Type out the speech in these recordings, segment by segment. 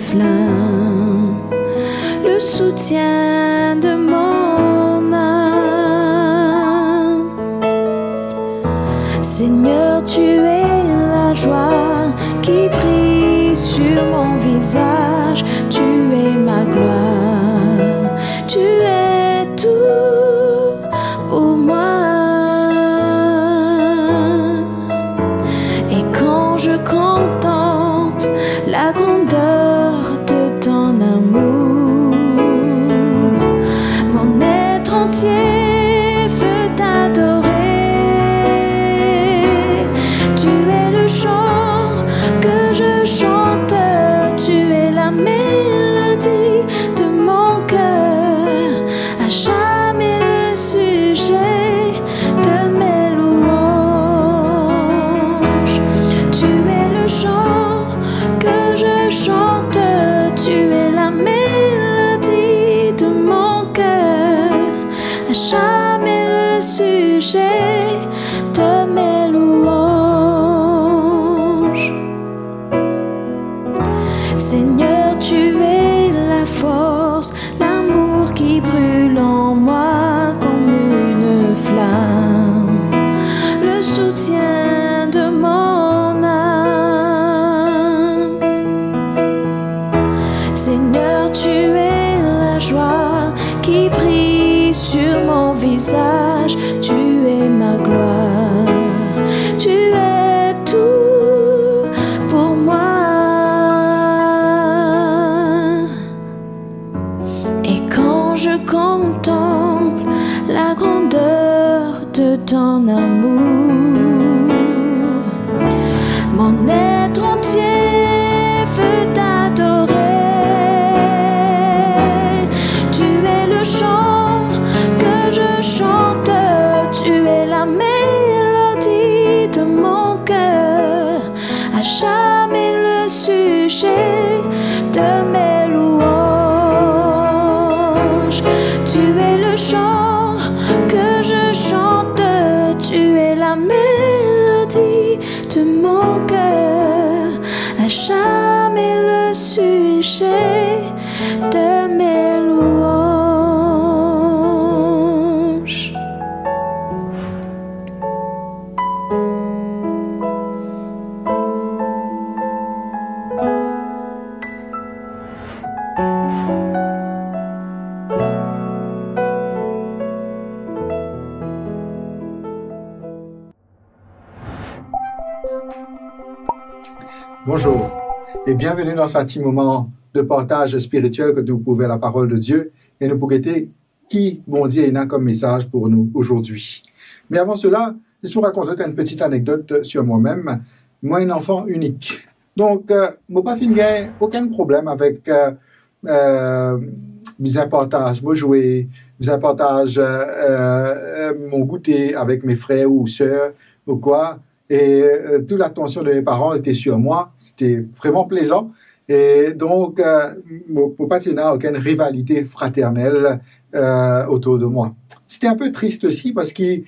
flamme, le soutien de mon âme. Seigneur, tu es la joie qui brille sur mon visage, tu es ma gloire, tu es tout pour moi. Et quand je contemple la grandeur de ton amour, mon être entier veut t'adorer. Tu es le chant que je chante, tu es la mélodie de mon cœur, à jamais le sujet de mes louanges. Tu es le chant que je chante, tu es la mélodie de mon cœur, à jamais le sujet de mes louanges. Seigneur, tu es la force, l'amour qui brûle en moi comme une flamme, le soutien de mon âme. Seigneur, tu es la joie qui brille sur mon visage, tu es ma gloire, tu es tout pour moi. Et quand je contemple la grandeur de ton amour, mon être entier veut t'adorer. Tu es le chant que je chante, tu es la mélodie de mon cœur, à jamais le sujet de mes louanges. Tu es le chant que je chante, tu es la mélodie de mon cœur, à jamais le sujet de mes louanges. Bonjour et bienvenue dans ce petit moment de partage spirituel que nous pouvons la parole de Dieu et nous pour guetter qui, bon Dieu, a comme message pour nous aujourd'hui. Mais avant cela, je vous raconter une petite anecdote sur moi-même. Moi, un enfant unique. Donc, je n'ai pas aucun problème avec mes partages, mon jouet, mes partages, mon goûter avec mes frères ou sœurs ou quoi. Et toute l'attention de mes parents était sur moi. C'était vraiment plaisant. Et donc, pour pas qu'il n'y ait aucune rivalité fraternelle autour de moi. C'était un peu triste aussi parce que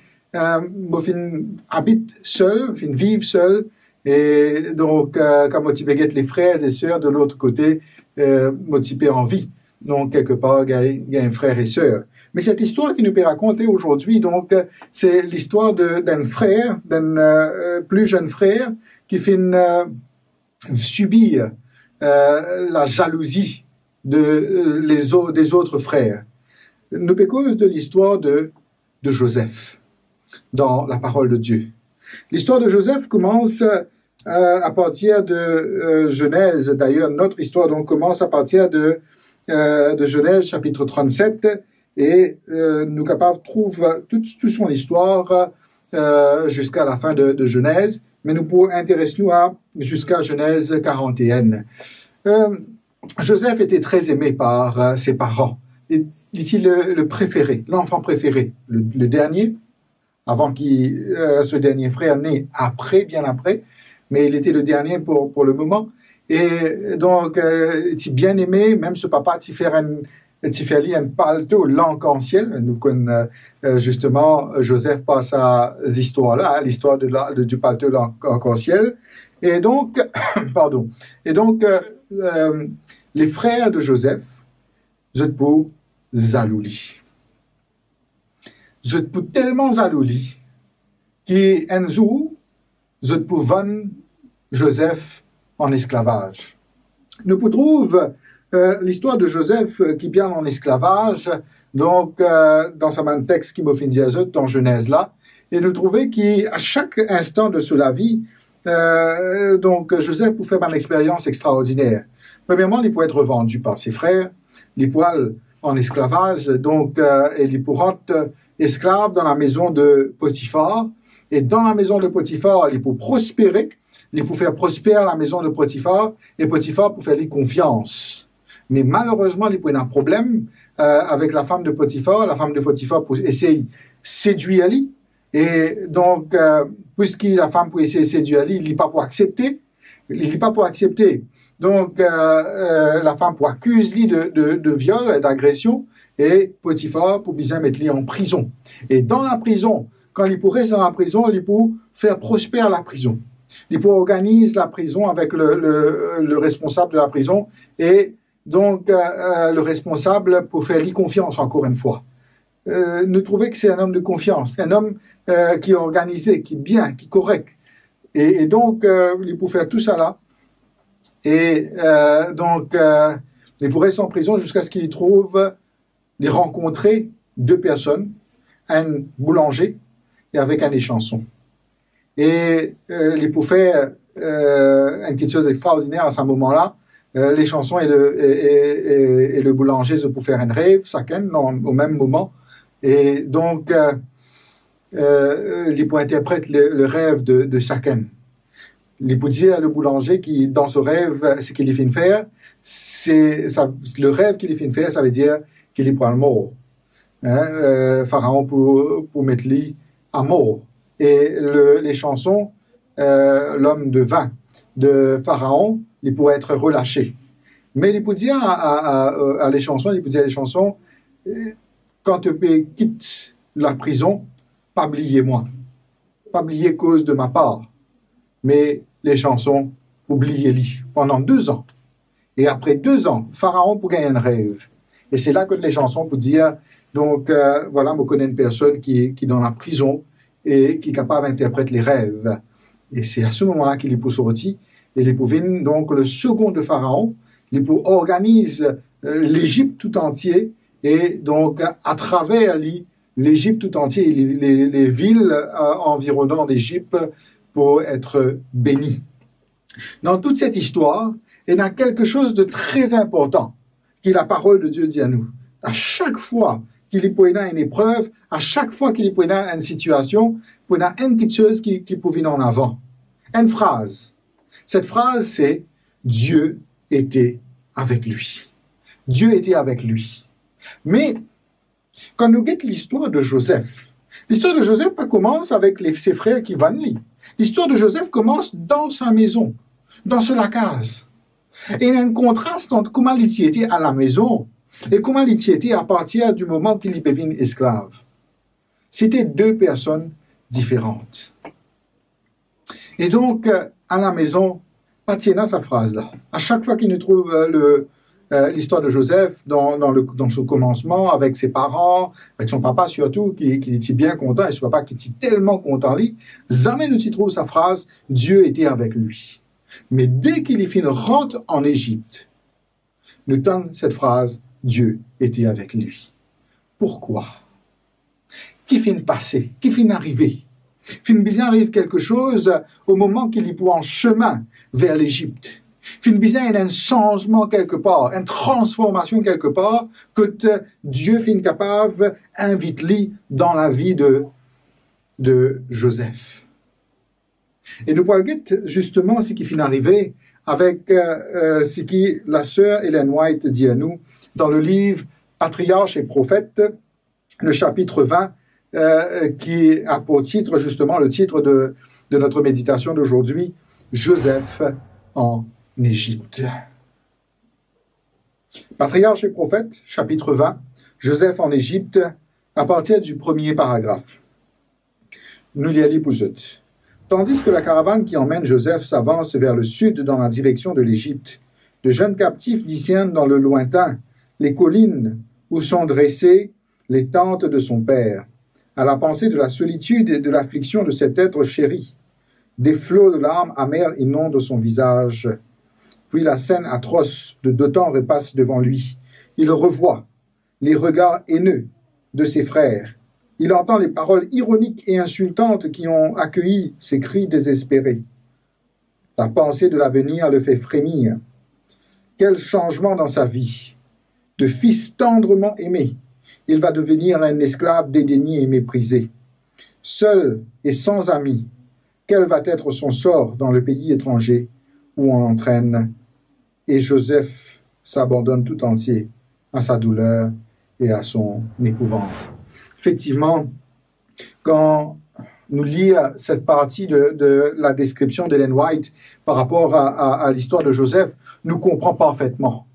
habite seul, vive seul. Et donc, quand motivé les frères et sœurs de l'autre côté, motivé en vie. Donc, quelque part, il y a un frère et sœur. Mais cette histoire qui nous est racontée aujourd'hui, donc, c'est l'histoire d'un frère, d'un plus jeune frère, qui fait subir la jalousie des autres frères. Nous cause de l'histoire de Joseph dans la parole de Dieu. L'histoire de Joseph commence à partir de Genèse. D'ailleurs, notre histoire donc commence à partir de Genèse chapitre 37 et nous capables trouve toute son histoire jusqu'à la fin de Genèse, mais nous pourrons intéresser nous jusqu'à Genèse 41. Joseph était très aimé par ses parents. Il était le préféré, l'enfant préféré, le dernier, avant qu'il ce dernier frère né bien après, mais il était le dernier pour le moment. Et donc, il était bien aimé, même ce papa, il fait un palto l'arc-en-ciel. Nous connaissons justement Joseph par sa histoire-là, l'histoire du palto l'arc-en-ciel. Et donc, pardon. Et donc, les frères de Joseph, je pour zalouli. Je pour tellement zalouli, qu'un jour, je pour vendre Joseph en esclavage. Nous trouvons l'histoire de Joseph qui vient en esclavage, donc dans ce même texte qui m'a fait dire dans Genèse là, et nous trouvons qu'à chaque instant de sa vie, donc Joseph pour faire une expérience extraordinaire. Premièrement, il peut être vendu par ses frères, il peut aller en esclavage, donc et il peut rentrer esclave dans la maison de Potiphar, et dans la maison de Potiphar, il peut prospérer, il peut faire prospérer la maison de Potiphar, et Potiphar peut faire lui confiance. Mais malheureusement, il peut y avoir un problème avec la femme de Potiphar. La femme de Potiphar peut essayer de séduire lui. Et donc, puisque la femme peut essayer de séduire lui, il n'est pas pour accepter. Il n'est pas pour accepter. Donc, la femme peut accuser lui de viol et d'agression. Et Potiphar peut bien mettre lui en prison. Et dans la prison, quand il peut rester dans la prison, il peut faire prospérer la prison. Il peut organiser la prison avec le responsable de la prison. Et donc, le responsable pour faire lui confiance encore une fois. Nous trouvons que c'est un homme de confiance, un homme qui est organisé, qui est bien, qui est correct. Et donc, il peut faire tout ça là. Et donc, il pourrait rester en prison jusqu'à ce qu'il trouve, il rencontrer deux personnes, un boulanger et avec un échanson. Et il peut faire une petite chose extraordinaire à ce moment-là. Les chansons et le boulanger se pour faire un rêve, chacun au même moment. Et donc, il peut interpréter le rêve de chacun. Il peut dire à le boulanger qui, dans ce rêve, ce qu'il fait faire, le rêve qu'il fait faire, ça veut dire qu'il est pour le mort. Pharaon pour mettre lui à mort. Et les chansons, l'homme de vin de Pharaon, il pourrait être relâché. Mais il peut dire à les chansons, il peut dire à les chansons, quand tu quittes la prison, pas oublier moi, pas oublier cause de ma part. Mais les chansons, oubliez-les pendant 2 ans. Et après 2 ans, Pharaon pour gagner un rêve. Et c'est là que les chansons pour dire, donc voilà, je connais une personne qui est dans la prison et qui est capable d'interpréter les rêves. Et c'est à ce moment-là qu'il est pour sortir. Et il peut venir, donc, le second de Pharaon, il peut organiser l'Égypte tout entier, et donc, à travers l'Égypte tout entier, les villes environnantes d'Égypte, pour être bénies. Dans toute cette histoire, il y a quelque chose de très important, que la parole de Dieu dit à nous. À chaque fois qu'il y a une épreuve, à chaque fois qu'il y a une situation, il y a une petite chose qui peut venir en avant. Une phrase. Cette phrase, c'est « Dieu était avec lui ». Dieu était avec lui. Mais, quand nous guettons l'histoire de Joseph commence avec ses frères qui vont lui. L'histoire de Joseph commence dans sa maison, dans la case. Et il y a un contraste entre comment il était à la maison et comment il était à partir du moment qu'il est devenu esclave. C'était 2 personnes différentes. Et donc, à la maison, pas tiens sa phrase-là. À chaque fois qu'il nous trouve l'histoire de Joseph dans son commencement, avec ses parents, avec son papa surtout, qui était bien content, et son papa qui était tellement content, jamais nous y trouve sa phrase « Dieu était avec lui ». Mais dès qu'il est fini rentre en Égypte, nous donne cette phrase « Dieu était avec lui ». Pourquoi? Qui finit passer? Qui finit arriver? Fin bien arrive quelque chose au moment qu'il est en chemin vers l'Égypte. Fin bien il y a un changement quelque part, une transformation quelque part, que Dieu finit capable d'inviter dans la vie de Joseph. Et nous parlons justement ce qui finit arrivé avec ce qui la sœur Ellen White dit à nous dans le livre Patriarches et prophètes, le chapitre 20, qui a pour titre justement le titre de notre méditation d'aujourd'hui, Joseph en Égypte. Patriarches et prophètes, chapitre 20, Joseph en Égypte, à partir du premier paragraphe. Nous y allons pour eux. Tandis que la caravane qui emmène Joseph s'avance vers le sud dans la direction de l'Égypte, De jeunes captifs discernent dans le lointain les collines où sont dressées les tentes de son père. À la pensée de la solitude et de l'affliction de cet être chéri, des flots de larmes amères inondent son visage. Puis la scène atroce de Dothan repasse devant lui. Il revoit les regards haineux de ses frères. Il entend les paroles ironiques et insultantes qui ont accueilli ses cris désespérés. La pensée de l'avenir le fait frémir. Quel changement dans sa vie! De fils tendrement aimé, il va devenir un esclave dédaigné et méprisé. Seul et sans amis, quel va être son sort dans le pays étranger où on l'entraîne? Et Joseph s'abandonne tout entier à sa douleur et à son épouvante. Effectivement, quand nous lisons cette partie de la description d'Ellen White par rapport à l'histoire de Joseph, nous comprenons parfaitement.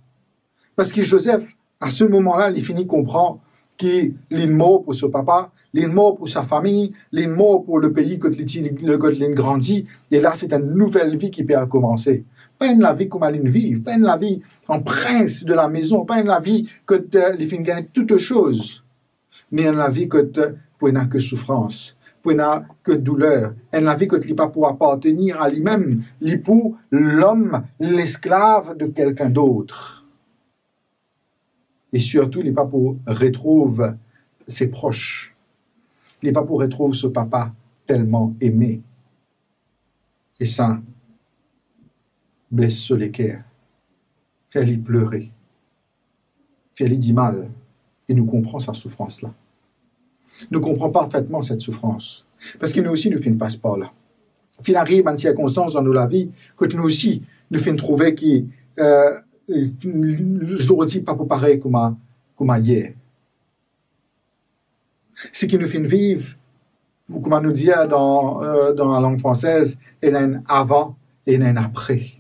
Parce que Joseph, à ce moment-là, il finit comprendre qu'il est mort pour son papa, il est mort pour sa famille, il est mort pour le pays que il grandit. Et là, c'est une nouvelle vie qui peut commencer. Pas une la vie comme elle vit, pas une la vie en prince de la maison, pas une la vie que il finit gagne toutes choses, mais une la vie que pour n'a que souffrance, pour n'a que douleur, une la vie que il pas pour appartenir à lui-même, il pour l'homme, l'esclave de quelqu'un d'autre. Et surtout, il n'est pas pour retrouver ses proches. Il n'est pas pour retrouver ce papa tellement aimé. Et ça blesse sur les cœurs, fait-lui pleurer, fait-lui dire mal. Et nous comprenons sa souffrance-là. Nous comprenons parfaitement cette souffrance. Parce que nous aussi, nous faisons passe par là. Il arrive à une circonstance dans notre vie que nous aussi, nous faisons trouver qui aujourd'hui pas pour pareil comme hier. Ce qui nous fait vivre, comme on nous dit dans la langue française, il y a un avant et il y a un après.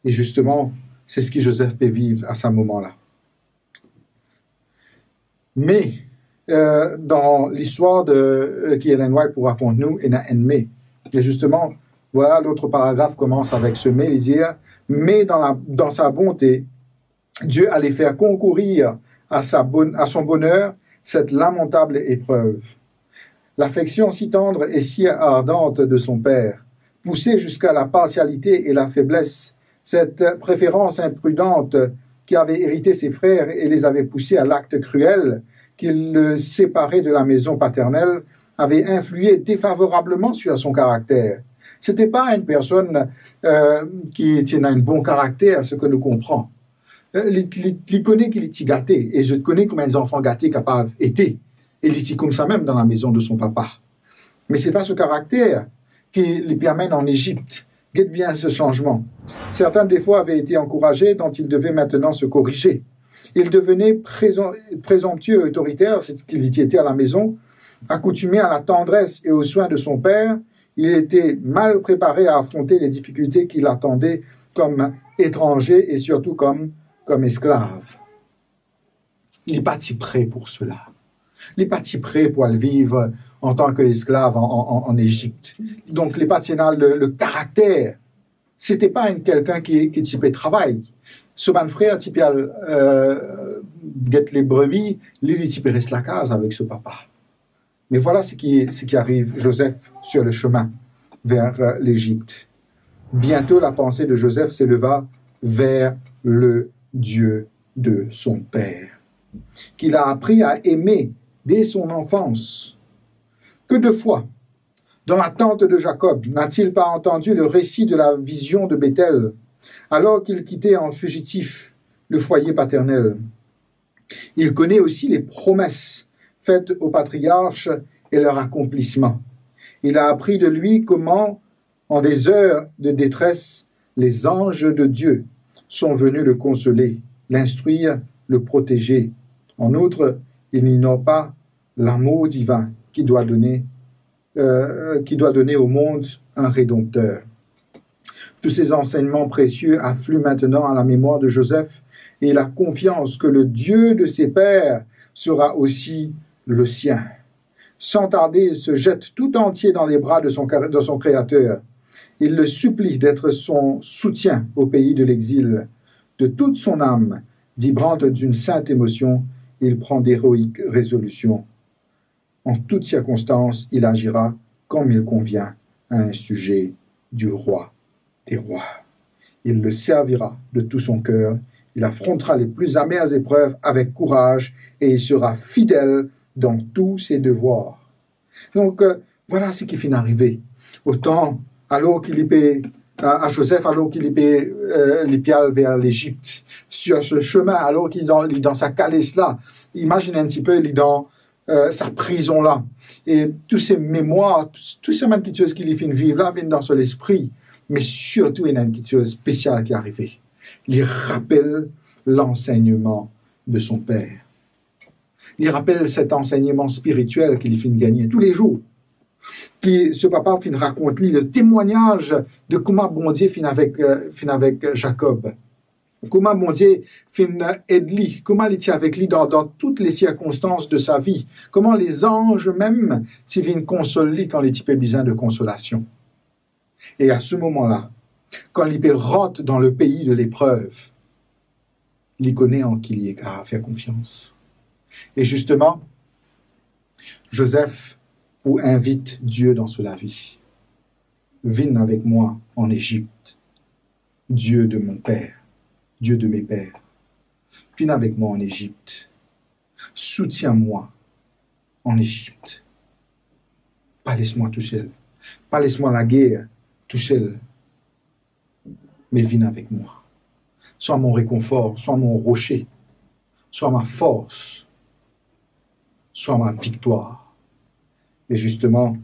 Et justement, c'est ce que Joseph peut vivre à ce moment-là. Mais dans l'histoire qu'Ellen White pour raconter nous, il y a un mais. Et justement, voilà, l'autre paragraphe commence avec ce mais, il dit « Mais dans sa bonté, Dieu allait faire concourir à son bonheur cette lamentable épreuve. L'affection si tendre et si ardente de son père, poussée jusqu'à la partialité et la faiblesse, cette préférence imprudente qui avait hérité ses frères et les avait poussés à l'acte cruel, qui le séparait de la maison paternelle, avait influé défavorablement sur son caractère. C'était pas une personne qui a un bon caractère, ce que nous comprenons. Il connaît qu'il est gâté, et je connais comment les enfants gâtés capables étaient. Et il était comme ça même dans la maison de son papa. Mais c'est pas ce caractère qui les amène en Égypte. Guette bien ce changement. Certains des fois avaient été encouragés, dont il devait maintenant se corriger. Il devenait présomptueux et autoritaire, c'est ce qu'il était à la maison, accoutumé à la tendresse et aux soins de son père. Il était mal préparé à affronter les difficultés qui l'attendaient comme étranger et surtout comme esclave. Il n'est pas si prêt pour cela. Il n'est pas si prêt pour aller vivre en tant qu'esclave en Égypte. Donc, il n'est pas le caractère. C'était pas quelqu'un qui typait travail. Ce man frère typait guette les brebis, il typait reste la case avec ce papa. Mais voilà ce qui arrive, Joseph, sur le chemin vers l'Égypte. Bientôt, la pensée de Joseph s'éleva vers le Dieu de son père, qu'il a appris à aimer dès son enfance. Que de fois, dans la tente de Jacob, n'a-t-il pas entendu le récit de la vision de Béthel, alors qu'il quittait en fugitif le foyer paternel? Il connaît aussi les promesses faites aux patriarches et leur accomplissement. Il a appris de lui comment, en des heures de détresse, les anges de Dieu sont venus le consoler, l'instruire, le protéger. En outre, il n'ignore pas l'amour divin qui doit donner au monde un Rédempteur. Tous ces enseignements précieux affluent maintenant à la mémoire de Joseph et la confiance que le Dieu de ses pères sera aussi le sien. Sans tarder, il se jette tout entier dans les bras de son Créateur. Il le supplie d'être son soutien au pays de l'exil. De toute son âme, vibrante d'une sainte émotion, il prend d'héroïques résolutions. En toutes circonstances, il agira comme il convient à un sujet du roi des rois. Il le servira de tout son cœur, il affrontera les plus amères épreuves avec courage et il sera fidèle dans tous ses devoirs. Donc, voilà ce qui finit d'arriver. Autant, alors qu'il y paie à Joseph, alors qu'il y paie l'épiale vers l'Égypte, sur ce chemin, alors qu'il est dans sa calèche là, imagine un petit peu, il est dans sa prison là, et tous ces mémoires, toutes ces mêmes petites choses qu'il y finit vivre là, viennent dans son esprit, mais surtout, il y a une petite chose spéciale qui est arrivée. Il rappelle l'enseignement de son père. Il rappelle cet enseignement spirituel qu'il finit de gagner tous les jours. Ce papa finit raconte le témoignage de comment bon Dieu finit avec Jacob. Comment bon Dieu finit aide lui, comment il était avec lui dans toutes les circonstances de sa vie. Comment les anges même viennent consoler lui quand il a besoin de consolation. Et à ce moment-là, quand il rentre dans le pays de l'épreuve, il connaît en qui il est à faire confiance. Et justement, Joseph invite Dieu dans la vie. Viens avec moi en Égypte, Dieu de mon père, Dieu de mes pères. Viens avec moi en Égypte. Soutiens-moi en Égypte. Pas laisse-moi tout seul. Pas laisse-moi la guerre tout seul. Mais viens avec moi. Sois mon réconfort, sois mon rocher, sois ma force, sois ma victoire. Et justement,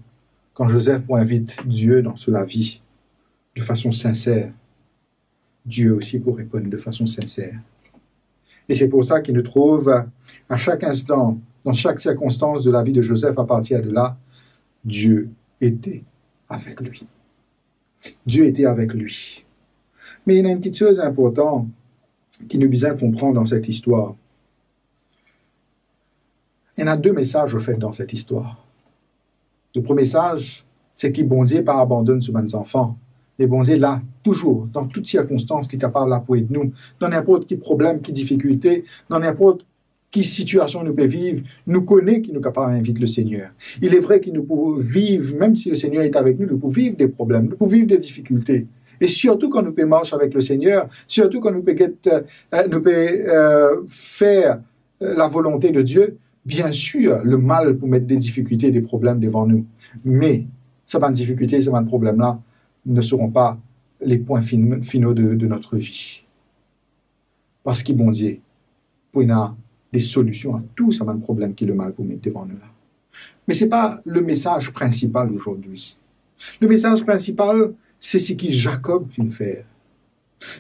quand Joseph invite Dieu dans la vie de façon sincère, Dieu aussi pour répondre de façon sincère. Et c'est pour ça qu'il nous trouve à chaque instant, dans chaque circonstance de la vie de Joseph, à partir de là, Dieu était avec lui. Dieu était avec lui. Mais il y a une petite chose importante qui nous besoin comprendre dans cette histoire. Il y en a deux messages au fait dans cette histoire. Le premier message, c'est que bon Dieu pas abandonne sur nos enfants. Et bon Dieu là, toujours, dans toutes circonstances, il est capable d'appuyer de nous. Dans n'importe quel problème, quelle difficulté, dans n'importe quelle situation nous peut vivre, nous connaît qu'il nous est capable d'inviter le Seigneur. Il est vrai que nous pouvons vivre, même si le Seigneur est avec nous, nous pouvons vivre des problèmes, nous pouvons vivre des difficultés. Et surtout quand nous pouvons marcher avec le Seigneur, surtout quand nous pouvons faire la volonté de Dieu, bien sûr, le mal peut mettre des difficultés, des problèmes devant nous. Mais ces difficultés, ces problèmes-là ne seront pas les points finaux de notre vie. Parce que bon Dieu, pour nous des solutions à tous ces problèmes qui le mal peut mettre devant nous là. Mais ce n'est pas le message principal aujourd'hui. Le message principal, c'est ce que Jacob vient faire.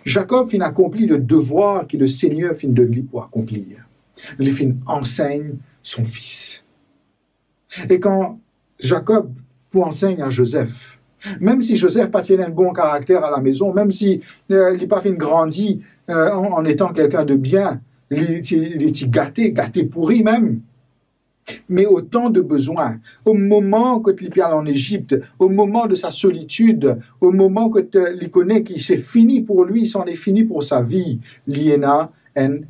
Jacob vient accomplir le devoir que le Seigneur vient de lui pour accomplir. Il vient enseigne son fils. Et quand Jacob enseigne à Joseph, même si Joseph pas un bon caractère à la maison, même si il n'a pas fait grandi en étant quelqu'un de bien, il est gâté pourri même. Mais autant de besoins, au moment que il est en Égypte, au moment de sa solitude, au moment que il connaît qu'il c'est fini pour lui, c'en est fini pour sa vie, il y a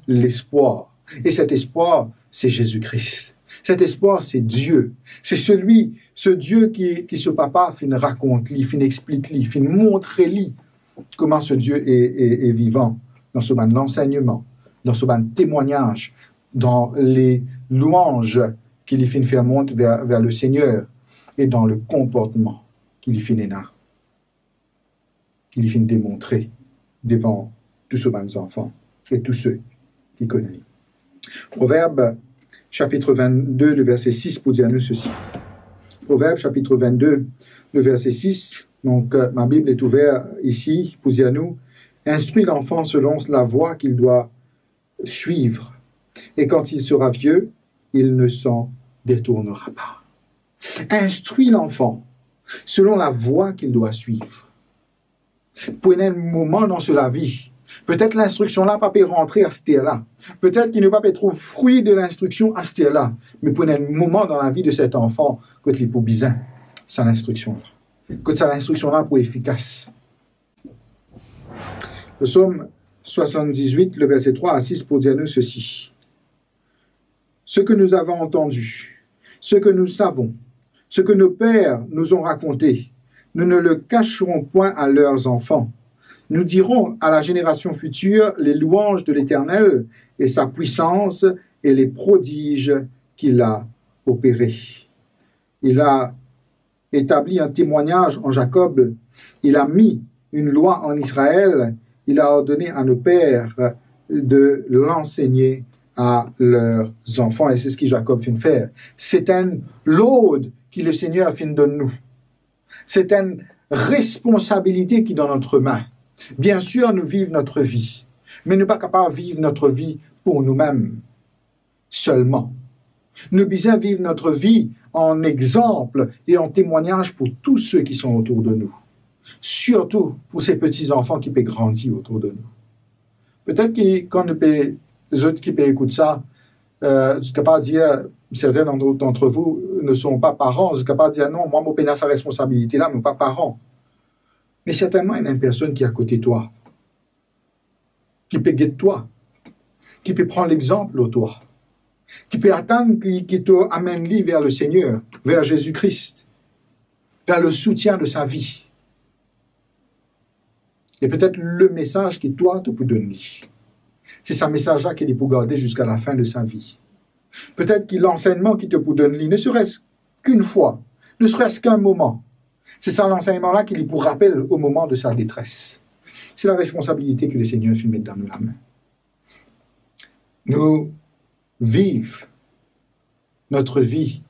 l'espoir. Et cet espoir, c'est Jésus-Christ. Cet espoir, c'est Dieu. C'est ce Dieu qui ce papa fin raconte, fin explique, fin montre comment ce Dieu est vivant dans ce l'enseignement, dans ce témoignage, dans les louanges qu'il fin faire monter vers le Seigneur et dans le comportement qu'il fin démontrer devant tous ces enfants et tous ceux qui connaissent. Proverbe chapitre 22, le verset 6 pour dire nous ceci. Proverbe chapitre 22, le verset 6. Donc, ma Bible est ouverte ici pour dire nous, instruis l'enfant selon la voie qu'il doit suivre. Et quand il sera vieux, il ne s'en détournera pas. Instruis l'enfant selon la voie qu'il doit suivre. Pour un moment dans la vie, peut-être l'instruction là pas peut rentrer à ce terre-là. Peut-être qu'il ne va pas trouver fruit de l'instruction à ce terre-là. Mais pour un moment dans la vie de cet enfant, que il peut besoin, c'est l'instruction là. que ça l'instruction là pour efficace. Le psaume 78, le verset 3 à 6 pour dire nous ceci. Ce que nous avons entendu, ce que nous savons, ce que nos pères nous ont raconté, nous ne le cacherons point à leurs enfants. Nous dirons à la génération future les louanges de l'Éternel et sa puissance et les prodiges qu'il a opérés. Il a établi un témoignage en Jacob, il a mis une loi en Israël, il a ordonné à nos pères de l'enseigner à leurs enfants. Et c'est ce que Jacob vient de faire. C'est un load que le Seigneur vient de nous. C'est une responsabilité qui est dans notre main. Bien sûr, nous vivons notre vie, mais nous ne sommes pas capables de vivre notre vie pour nous-mêmes seulement. Nous devons vivre notre vie en exemple et en témoignage pour tous ceux qui sont autour de nous. Surtout pour ces petits-enfants qui peuvent grandir autour de nous. Peut-être que quand les autres qui peuvent écouter ça, je suis capable de dire, certains d'entre vous ne sont pas parents, je suis capable de dire non, moi, je n'ai pas sa responsabilité-là, mais pas parents. Mais certainement, il y a une personne qui est à côté de toi, qui peut guider toi, qui peut prendre l'exemple de toi, qui peut attendre qui te amène lui vers le Seigneur, vers Jésus-Christ, vers le soutien de sa vie. Et peut-être le message que toi te peux donner. C'est ce message-là qu'il peut garder jusqu'à la fin de sa vie. Peut-être que l'enseignement qu'il te peut donner, ne serait-ce qu'une fois, ne serait-ce qu'un moment, c'est ça l'enseignement-là qu'il pour rappel au moment de sa détresse. C'est la responsabilité que le Seigneur fait mettre dans nous la main. Nous vivons notre vie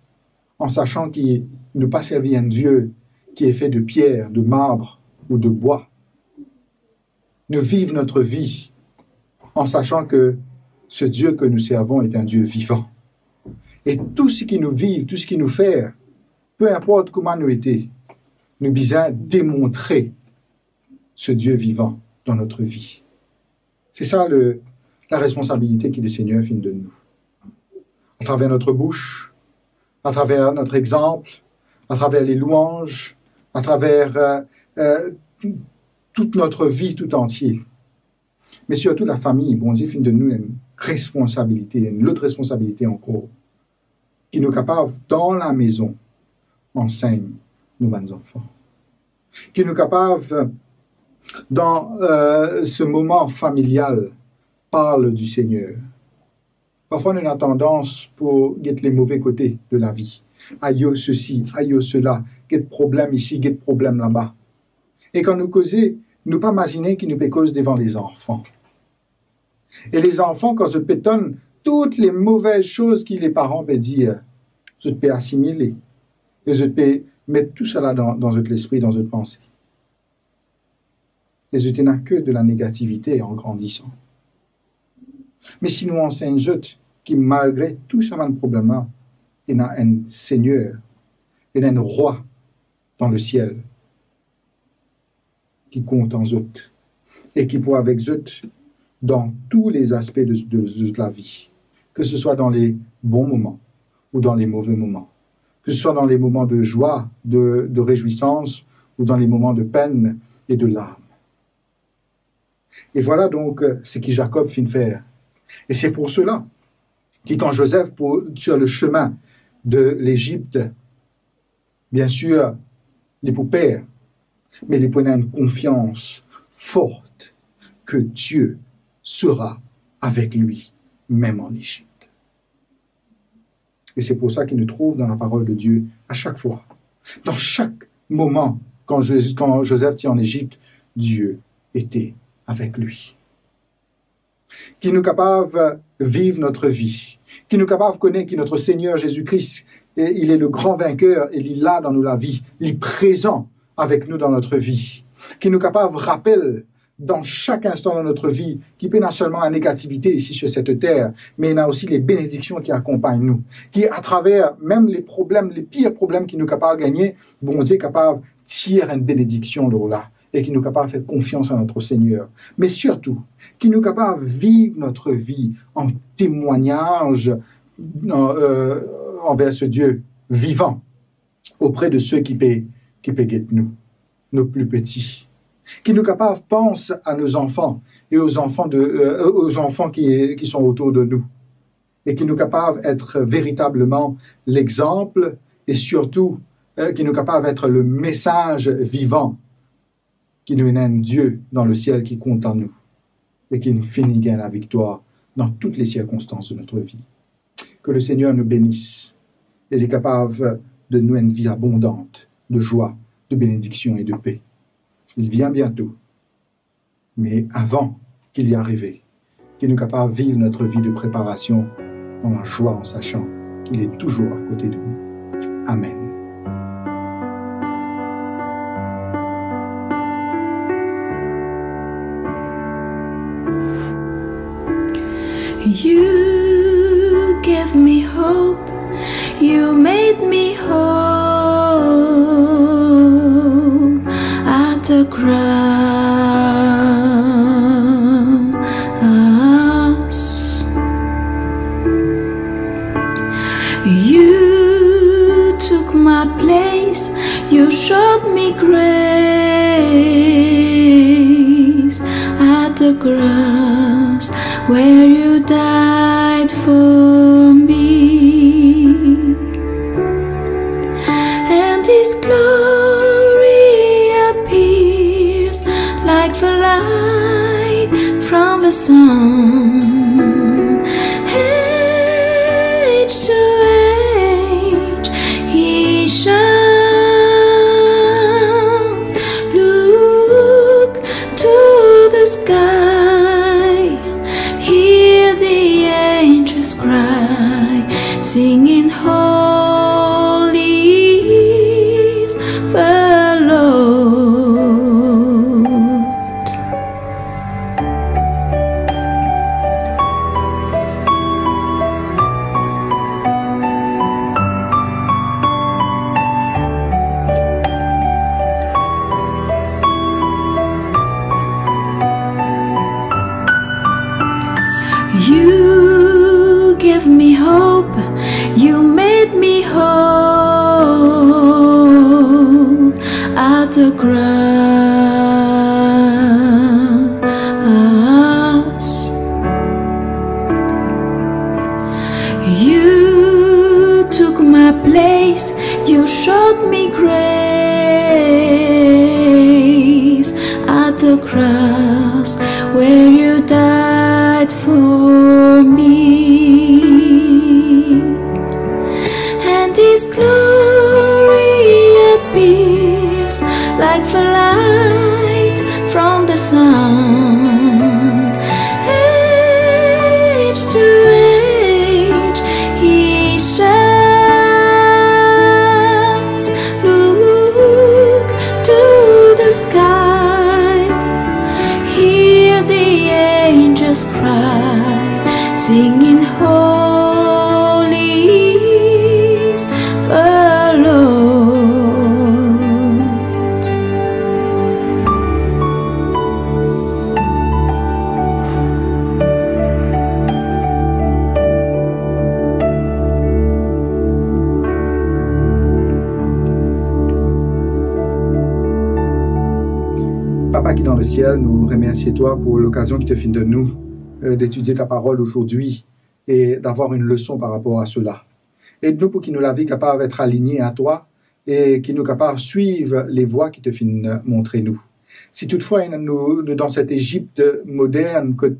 en sachant qu'il ne pas servir un Dieu qui est fait de pierre, de marbre ou de bois. Nous vivons notre vie en sachant que ce Dieu que nous servons est un Dieu vivant. Et tout ce qui nous vit, tout ce qui nous fait, peu importe comment nous étions, nous devons démontrer ce Dieu vivant dans notre vie. C'est ça la responsabilité que le Seigneur fait de nous. À travers notre bouche, à travers notre exemple, à travers les louanges, à travers toute notre vie tout entière. Mais surtout la famille, bon Dieu fait de nous une responsabilité, une autre responsabilité encore, qui nous capable dans la maison, enseigne nos bons enfants. Qui nous capable dans ce moment familial, parle du Seigneur. Parfois, nous avons tendance pour guetter les mauvais côtés de la vie. Aïe, ceci, aïe, cela, guette problème ici, guette problème là-bas. Et quand nous causons, nous pas imaginer qu'il nous peut cause devant les enfants. Et les enfants, quand je pétonne toutes les mauvaises choses que les parents peuvent dire, je peux assimiler. Et je peux mettre tout cela dans votre esprit, dans votre pensée. Et je n'ai que de la négativité en grandissant. Mais si nous enseignons qui, malgré tout ce problème-là, il y a un Seigneur, il y a un roi dans le ciel qui compte en eux et qui peut avec eux dans tous les aspects de la vie, que ce soit dans les bons moments ou dans les mauvais moments, que ce soit dans les moments de joie, de réjouissance ou dans les moments de peine et de larmes. Et voilà donc ce que Jacob fit faire. Et c'est pour cela que quand Joseph, sur le chemin de l'Égypte, bien sûr, les poupées, mais il prenait une confiance forte que Dieu sera avec lui, même en Égypte. Et c'est pour ça qu'il nous trouve dans la parole de Dieu à chaque fois. Dans chaque moment, quand Joseph était en Égypte, Dieu était avec lui. Qui nous capable de vivre notre vie, qui nous capable de connaître que notre Seigneur Jésus-Christ, il est le grand vainqueur, et il est là dans nous la vie, il est présent avec nous dans notre vie, qui nous capable de rappeler dans chaque instant de notre vie, qui peut non seulement la négativité ici sur cette terre, mais il y a aussi les bénédictions qui accompagnent nous, qui à travers même les problèmes, les pires problèmes qui nous capables de gagner, bon Dieu est capable de tirer une bénédiction de là, et qui nous capable de faire confiance à notre Seigneur. Mais surtout, qui nous capable de vivre notre vie en témoignage envers ce Dieu vivant, auprès de ceux qui peuvent qui peut guetter nous, nos plus petits, qui nous capable pense à nos enfants et aux enfants qui sont autour de nous, et qui nous capable d'être véritablement l'exemple et surtout qui nous capable d'être le message vivant qui nous mène Dieu dans le ciel qui compte en nous et qui nous finit gain la victoire dans toutes les circonstances de notre vie. Que le Seigneur nous bénisse et est capable de nous une vie abondante, de joie, de bénédiction et de paix. Il vient bientôt, mais avant qu'il y arrive, qu'il nous capable de vivre notre vie de préparation dans la joie en sachant qu'il est toujours à côté de nous. Amen. You gave me hope, you made me whole at the cross. You took my place, you showed me grace at the cross where you died for me, and His glory appears like the light from the sun. Age to age He shines. Look to the sky, hear the angels cry, singing holy is the Lord. You gave me hope, you made me whole at the cross. You took my place, you showed me grace at the cross where you died for me, and His glory appears like the light from the sun. Age to age He shines. Look to the sky, hear the angels cry, singing holy is the Lord. Papa qui est dans le ciel, nous remercions toi pour l'occasion qui te fait de nous d'étudier ta parole aujourd'hui et d'avoir une leçon par rapport à cela. Aide-nous pour qu'il nous la vie capable d'être alignée à toi et qu'il nous capable de suivre les voies qui te finissent montrer nous. Si toutefois nous dans cette Égypte moderne que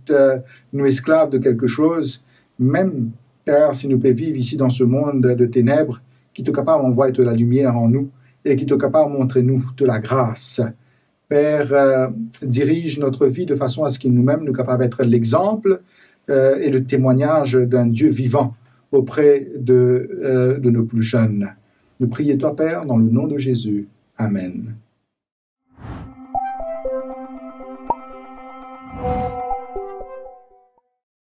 nous esclaves de quelque chose, même Père, si nous pouvons vivre ici dans ce monde de ténèbres, qui te capable d'envoyer de la lumière en nous et qui te capable de montrer nous de la grâce. Père, dirige notre vie de façon à ce qu'il nous-mêmes nous capable d'être l'exemple et le témoignage d'un Dieu vivant auprès de nos plus jeunes. Nous prions toi, Père, dans le nom de Jésus. Amen.